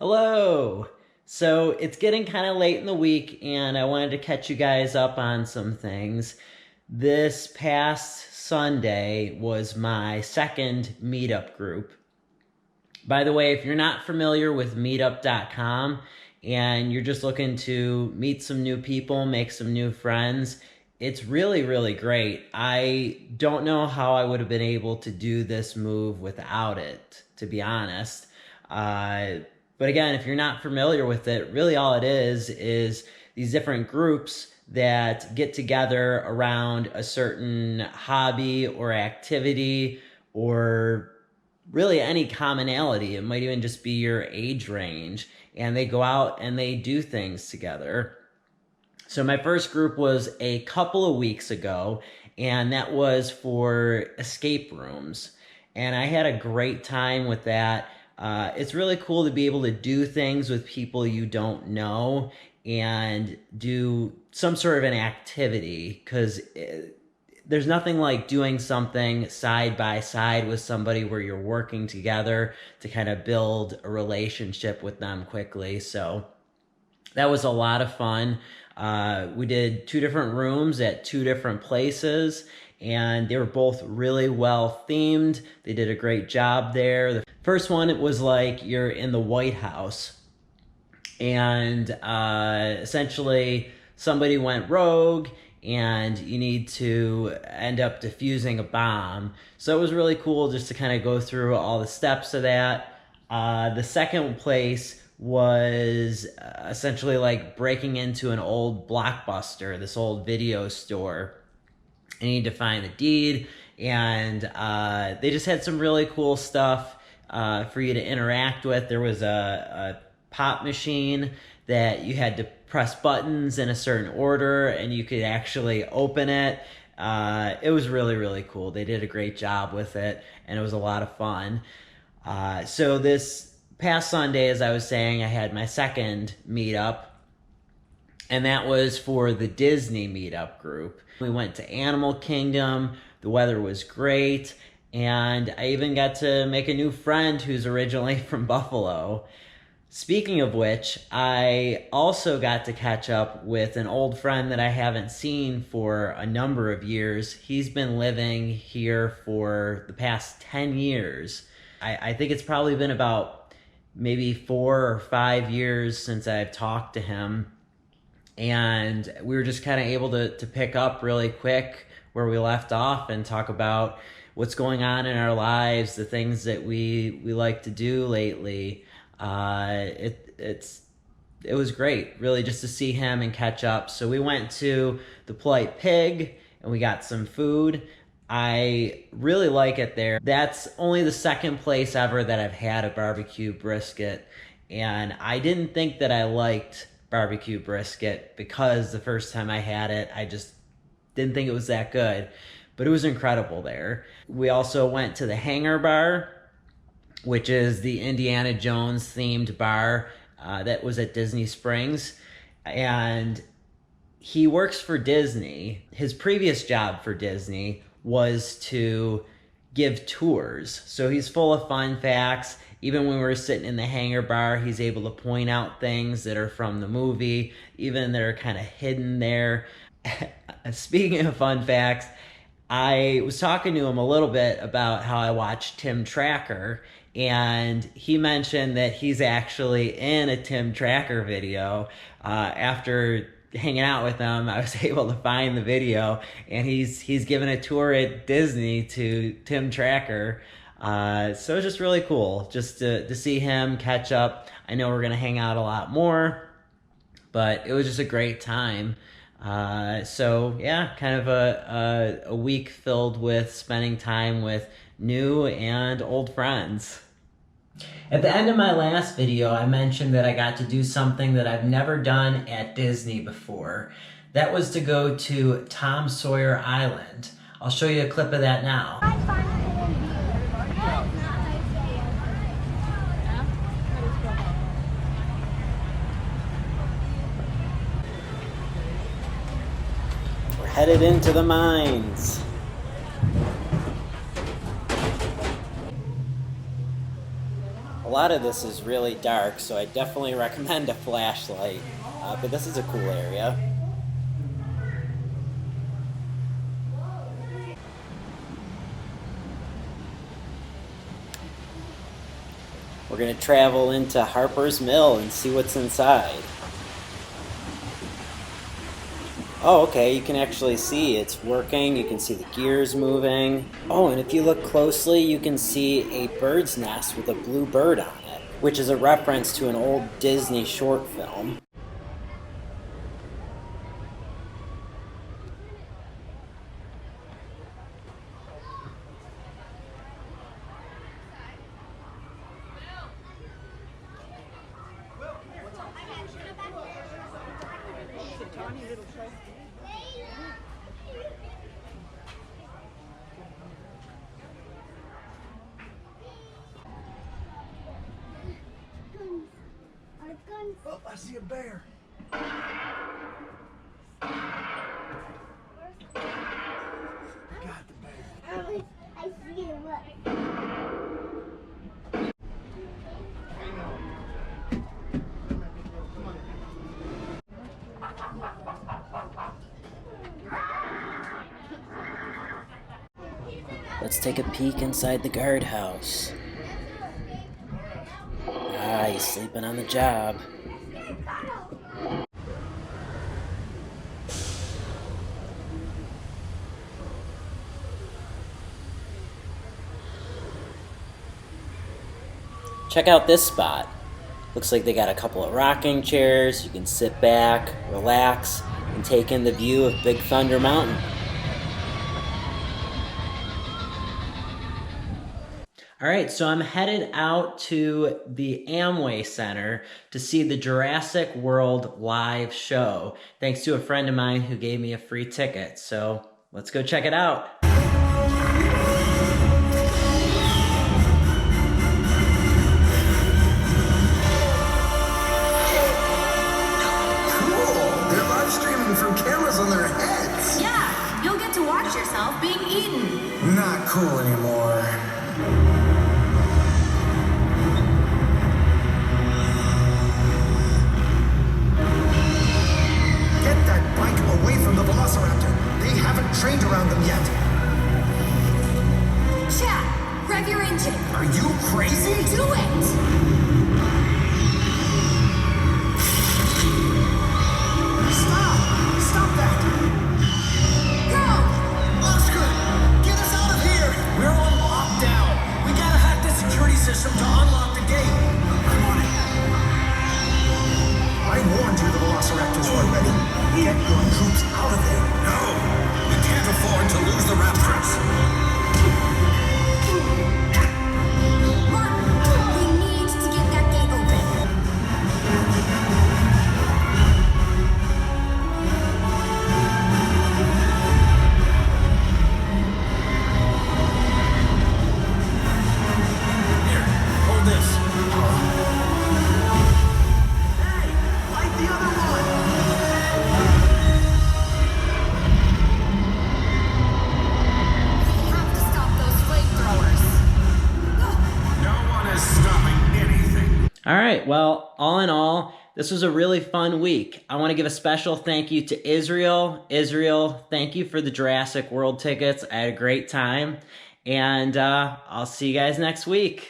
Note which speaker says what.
Speaker 1: Hello! So it's getting kind of late in the week and I wanted to catch you guys up on some things. This past Sunday was my second meetup group. By the way, if you're not familiar with meetup.com and you're just looking to meet some new people, make some new friends, it's really, really great. I don't know how I would have been able to do this move without it, to be honest. But again, if you're not familiar with it, really all it is these different groups that get together around a certain hobby or activity or really any commonality. It might even just be your age range. And they go out and they do things together. So my first group was a couple of weeks ago, and that was for escape rooms. And I had a great time with that. It's really cool to be able to do things with people you don't know and do some sort of an activity, because there's nothing like doing something side by side with somebody where you're working together to kind of build a relationship with them quickly. So that was a lot of fun. We did 2 different rooms at 2 different places, and they were both really well themed. They did a great job there. The first one, it was like you're in the White House, and essentially somebody went rogue and you need to end up defusing a bomb. So it was really cool just to kind of go through all the steps of that. The second place was essentially like breaking into an old Blockbuster, this old video store. You need to find the deed, and they just had some really cool stuff for you to interact with. There was a pop machine that you had to press buttons in a certain order, and you could actually open it. It was really, really cool. They did a great job with it, and it was a lot of fun. So this past Sunday, as I was saying, I had my second meetup, and that was for the Disney meetup group. We went to Animal Kingdom. The weather was great, and I even got to make a new friend who's originally from Buffalo. Speaking of which, I also got to catch up with an old friend that I haven't seen for a number of years. He's been living here for the past 10 years. I think it's probably been about maybe 4 or 5 years since I've talked to him. And we were just kind of able to pick up really quick where we left off and talk about what's going on in our lives, the things that we like to do lately. It was great, really, just to see him and catch up. So we went to the Polite Pig and we got some food. I really like it there. That's only the second place ever that I've had a barbecue brisket, and I didn't think that I liked barbecue brisket because the first time I had it, I just didn't think it was that good, but it was incredible there. We also went to the Hangar Bar, which is the Indiana Jones themed bar that was at Disney Springs, and he works for Disney. His previous job for Disney was to give tours. So he's full of fun facts. Even when we're sitting in the Hangar Bar, he's able to point out things that are from the movie, even that are kind of hidden there. Speaking of fun facts, I was talking to him a little bit about how I watched Tim Tracker, and he mentioned that he's actually in a Tim Tracker video. After hanging out with him, I was able to find the video, and he's given a tour at Disney to Tim Tracker. So it was just really cool just to see him, catch up. I know we're gonna hang out a lot more, but it was just a great time. So yeah, kind of a week filled with spending time with new and old friends. At the end of my last video, I mentioned that I got to do something that I've never done at Disney before. That was to go to Tom Sawyer Island. I'll show you a clip of that now. We're headed into the mines. A lot of this is really dark, so I definitely recommend a flashlight. But this is a cool area. We're going to travel into Harper's Mill and see what's inside. Oh, okay, you can actually see it's working. You can see the gears moving. Oh, and if you look closely, you can see a bird's nest with a blue bird on it, which is a reference to an old Disney short film.
Speaker 2: Oh, I see a bear. Got the bear.
Speaker 3: I see it, look.
Speaker 1: Let's take a peek inside the guardhouse. Ah, he's sleeping on the job. Check out this spot. Looks like they got a couple of rocking chairs. You can sit back, relax, and take in the view of Big Thunder Mountain. All right, so I'm headed out to the Amway Center to see the Jurassic World live show, thanks to a friend of mine who gave me a free ticket. So let's go check it out.
Speaker 2: From cameras on their heads.
Speaker 4: Yeah, you'll get to watch yourself being eaten.
Speaker 2: Not cool anymore. Get that bike away from the Velociraptor. They haven't trained around them yet.
Speaker 4: Chad, rev your engine.
Speaker 2: Are you crazy?
Speaker 4: Do it!
Speaker 2: Stop that!
Speaker 4: Go!
Speaker 2: Oscar, get us out of here! We're on lockdown. We gotta hack the security system to unlock the gate. I'm on it. I warned you the Velociraptors weren't ready. Get your troops out of there. No! We can't afford to lose the Raptors.
Speaker 4: Run! We need to get that gate open.
Speaker 2: Here, hold this. Hey, light the other one!
Speaker 4: We have to stop those flamethrowers.
Speaker 2: No one is stopping anything.
Speaker 1: All right, well, all in all, this was a really fun week. I want to give a special thank you to Israel. Israel, thank you for the Jurassic World tickets. I had a great time, and I'll see you guys next week.